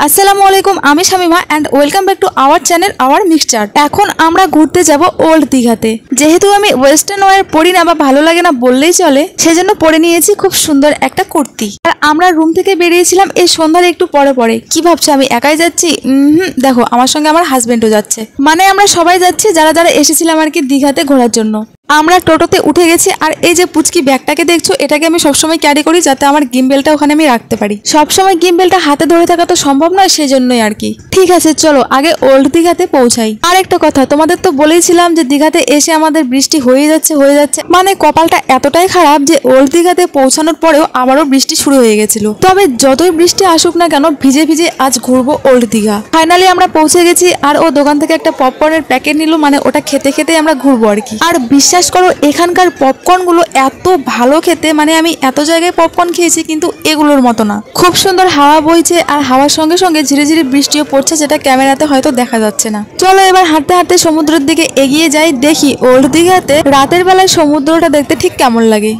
আসসালামু আলাইকুম, আমি Shamima and welcome back to our channel hour mixture. এখন আমরা ঘুরতে যাব ওল্ড দীঘাতে। যেহেতু আমি ওয়েস্টার্ন ওয়্যার পরি না বা ভালো লাগে না বললেই চলে, সেজন্য পরে নিয়েছি খুব সুন্দর একটা কুর্তি। আর আমরা রুম থেকে বেরিয়েছিলাম এই সন্ধ্যার একটু পরে পরে। কি ভাবছো আমি একাই যাচ্ছি? দেখো আমার সঙ্গে আমার হাজবেন্ডও যাচ্ছে, মানে আমরা সবাই যাচ্ছি যারা যারা এসেছিলাম আর কি দীঘাতে ঘোরার জন্য। আমরা টোটোতে উঠে গেছি আর এই যে পুচকি ব্যাগটাকে দেখছো, এটাকে আমি সবসময় ক্যারি করি যাতে আমার গিম্বেলটা ওখানে আমি রাখতে পারি। সবসময় গিম্বেলটা হাতে ধরে থাকা তো সম্ভব নয়, সেজন্যই আর কি। ঠিক আছে চলো আগে ওল্ড দীঘাতে পৌঁছাই। আর একটা কথা, তোমাদের তো বলেইছিলাম যে দীঘাতে এসে আমাদের বৃষ্টি হয়ে যাচ্ছে, মানে কপালটা এতটাই খারাপ যে ওল্ড দীঘাতে পৌঁছানোর পরেও আবারও বৃষ্টি শুরু হয়ে গেছিল। তবে যতই বৃষ্টি আসুক না কেন, ভিজে ভিজে আজ ঘুরবো ওল্ড দীঘা। ফাইনালি আমরা পৌঁছে গেছি আর ও দোকান থেকে একটা পপকর্নের প্যাকেট নিল, মানে ওটা খেতে খেতে আমরা ঘুরবো আর কি। আর বিশ্বাস করো এখানকার পপকর্ন গুলো এত ভালো খেতে, মানে আমি এত জায়গায় পপকর্ন খেয়েছি কিন্তু এগুলোর মতো না। খুব সুন্দর হাওয়া বইছে আর হাওয়ার সঙ্গে সঙ্গে ঝিরে ঝিরে বৃষ্টিও পড়ছে, যেটা ক্যামেরাতে হয়তো দেখা যাচ্ছে না। চলো এবার হাঁটতে হাঁটতে সমুদ্রের দিকে এগিয়ে যাই, দেখি ওল্ড দীঘাতে রাতের বেলায় সমুদ্রটা দেখতে ঠিক কেমন লাগে।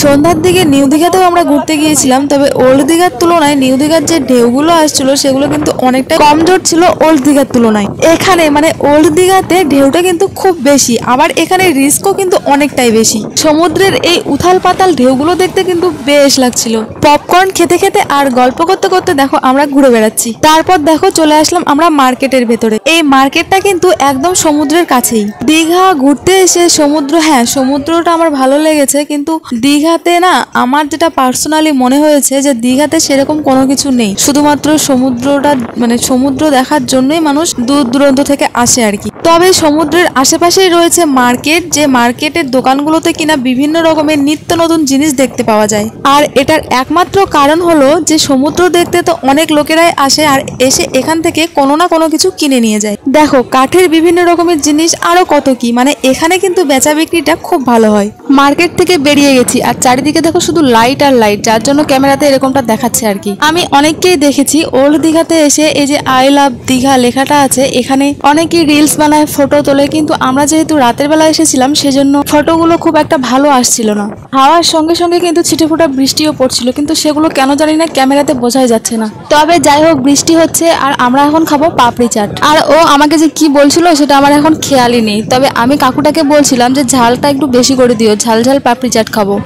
সন্ধ্যার দিকে নিউ দীঘাতেও আমরা ঘুরতে গিয়েছিলাম, তবে ওল্ড দীঘার তুলনায় নিউ দীঘার যে ঢেউগুলো আসছিল সেগুলো কিন্তু অনেকটা কমজোর ছিল ওল্ড দীঘার তুলনায়। এখানে মানে ওল্ড দীঘাতে ঢেউটা কিন্তু খুব বেশি, আবার এখানে রিস্কও কিন্তু অনেকটাই বেশি। সমুদ্রের এই উথাল পাতাল ঢেউগুলো দেখতে কিন্তু বেশ লাগছিল। পপকর্ন খেতে খেতে আর গল্প করতে করতে দেখো আমরা ঘুরে বেড়াচ্ছি। তারপর দেখো চলে আসলাম আমরা মার্কেটের ভেতরে। এই মার্কেটটা কিন্তু একদম সমুদ্রের কাছেই। দীঘা ঘুরতে এসে সমুদ্র, হ্যাঁ সমুদ্রটা আমার ভালো লেগেছে, কিন্তু দীঘাতে না আমার যেটা পার্সোনালি মনে হয়েছে যে দীঘাতে সেরকম কোনো কিছু নেই। শুধুমাত্র সমুদ্রটা, মানে সমুদ্র দেখার জন্যই মানুষ দূর দূরান্ত থেকে আসে আর কি। তবে সমুদ্রের আশেপাশেই রয়েছে মার্কেট, যে মার্কেটের দোকানগুলোতে কিনা বিভিন্ন রকমের নিত্য নতুন জিনিস দেখতে পাওয়া যায়। আর এটার একমাত্র কারণ হলো যে সমুদ্র দেখতে তো অনেক লোকেরাই আসে আর এসে এখান থেকে কোনো না কোনো কিছু কিনে নিয়ে যায়। দেখো কাঠের বিভিন্ন রকমের জিনিস, আরো কত কি, মানে এখানে কিন্তু বেচা বিক্রিটা খুব ভালো হয়। মার্কেট থেকে বেরিয়ে গেছি আর চারিদিকে দেখো শুধু লাইট আর লাইট, যার জন্য ক্যামেরাতে এরকমটা দেখাচ্ছে আর কি। আমি অনেককেই দেখেছি ওল্ড দীঘাতে এসে এই যে আই লাভ দীঘা লেখাটা আছে এখানে অনেকেই রিলস বানায়, ফটো তোলে, কিন্তু আমরা যেহেতু রাতের বেলা এসেছিলাম সেজন্য ফটোগুলো খুব একটা ভালো আসছিল না। হাওয়ার সঙ্গে সঙ্গে কিন্তু ছিটেফোঁটা বৃষ্টিও পড়ছিল, কিন্তু সেগুলো কেন জানি না ক্যামেরাতে বোঝাই যাচ্ছে না। তবে যাই হোক বৃষ্টি হচ্ছে আর আমরা এখন খাবো পাপড়ি চাট। আর ও আমাকে যে কি বলছিল সেটা আমার এখন খেয়ালই নেই, তবে আমি কাকুটাকে বলছিলাম যে ঝালটা একটু বেশি করে দিও, ঝাল ঝাল পাপড়ি চাট খাবো।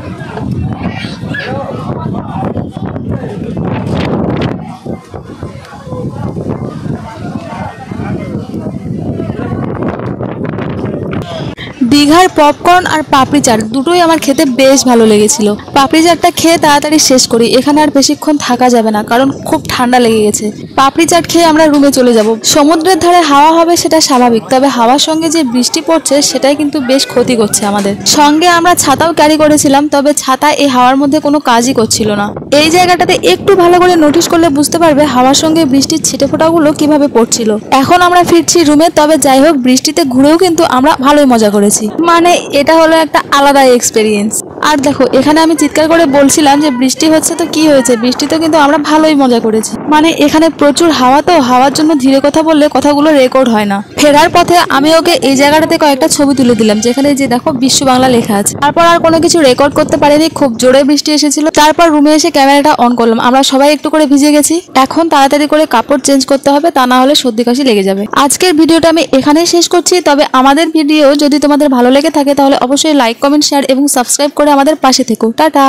দীঘার পপকর্ন আর পাপড়ি চাট দুটোই আমার খেতে বেশ ভালো লেগেছিল। পাপড়ি চাটটা খেয়ে তাড়াতাড়ি শেষ করি, এখানে আর বেশিক্ষণ থাকা যাবে না কারণ খুব ঠান্ডা লেগে গেছে। পাপড়ি চাট খেয়ে আমরা রুমে চলে যাব। সমুদ্রের ধারে হাওয়া হবে সেটা স্বাভাবিক, তবে হাওয়ার সঙ্গে যে বৃষ্টি পড়ছে সেটাই কিন্তু বেশ ক্ষতি করছে আমাদের। সঙ্গে আমরা ছাতাও ক্যারি করেছিলাম, তবে ছাতা এই হাওয়ার মধ্যে কোনো কাজই করছিল না। এই জায়গাটাতে একটু ভালো করে নোটিশ করলে বুঝতে পারবে হাওয়ার সঙ্গে বৃষ্টির ছিটেফোঁটাগুলো কিভাবে পড়ছিল। এখন আমরা ফিরছি রুমে, তবে যাই হোক বৃষ্টিতে ঘুরেও কিন্তু আমরা ভালোই মজা করেছি, মানে এটা হলো একটা আলাদা এক্সপেরিয়েন্স। আর দেখো এখানে আমি চিৎকার করে বলছিলাম যে বৃষ্টি হচ্ছে তো কি হয়েছে, বৃষ্টিতে কিন্তু আমরা ভালোই মজা করেছি। মানে এখানে প্রচুর হাওয়া, তো হাওয়ার জন্য ধীরে কথা বললে কথাগুলো রেকর্ড হয় না। ফেরার পথে আমি ওকে এই জায়গাটাতে কয়েকটা ছবি তুলে দিলাম, যেখানে যে দেখো বিশ্ব বাংলা লেখা আছে। তারপর আর কোনো কিছু রেকর্ড করতে পারিনি, খুব জোরে বৃষ্টি এসেছিল। তারপর রুমে এসে ক্যামেরাটা অন করলাম। আমরা সবাই একটু করে ভিজে গেছি, এখন তাড়াতাড়ি করে কাপড় চেঞ্জ করতে হবে, তা না হলে সর্দি কাশি লেগে যাবে। আজকের ভিডিওটা আমি এখানেই শেষ করছি, তবে আমাদের ভিডিও যদি তোমাদের ভালো লেগে থাকে তাহলে অবশ্যই লাইক, কমেন্ট, শেয়ার এবং সাবস্ক্রাইব করে আমাদের পাশে থেকো। টাটা।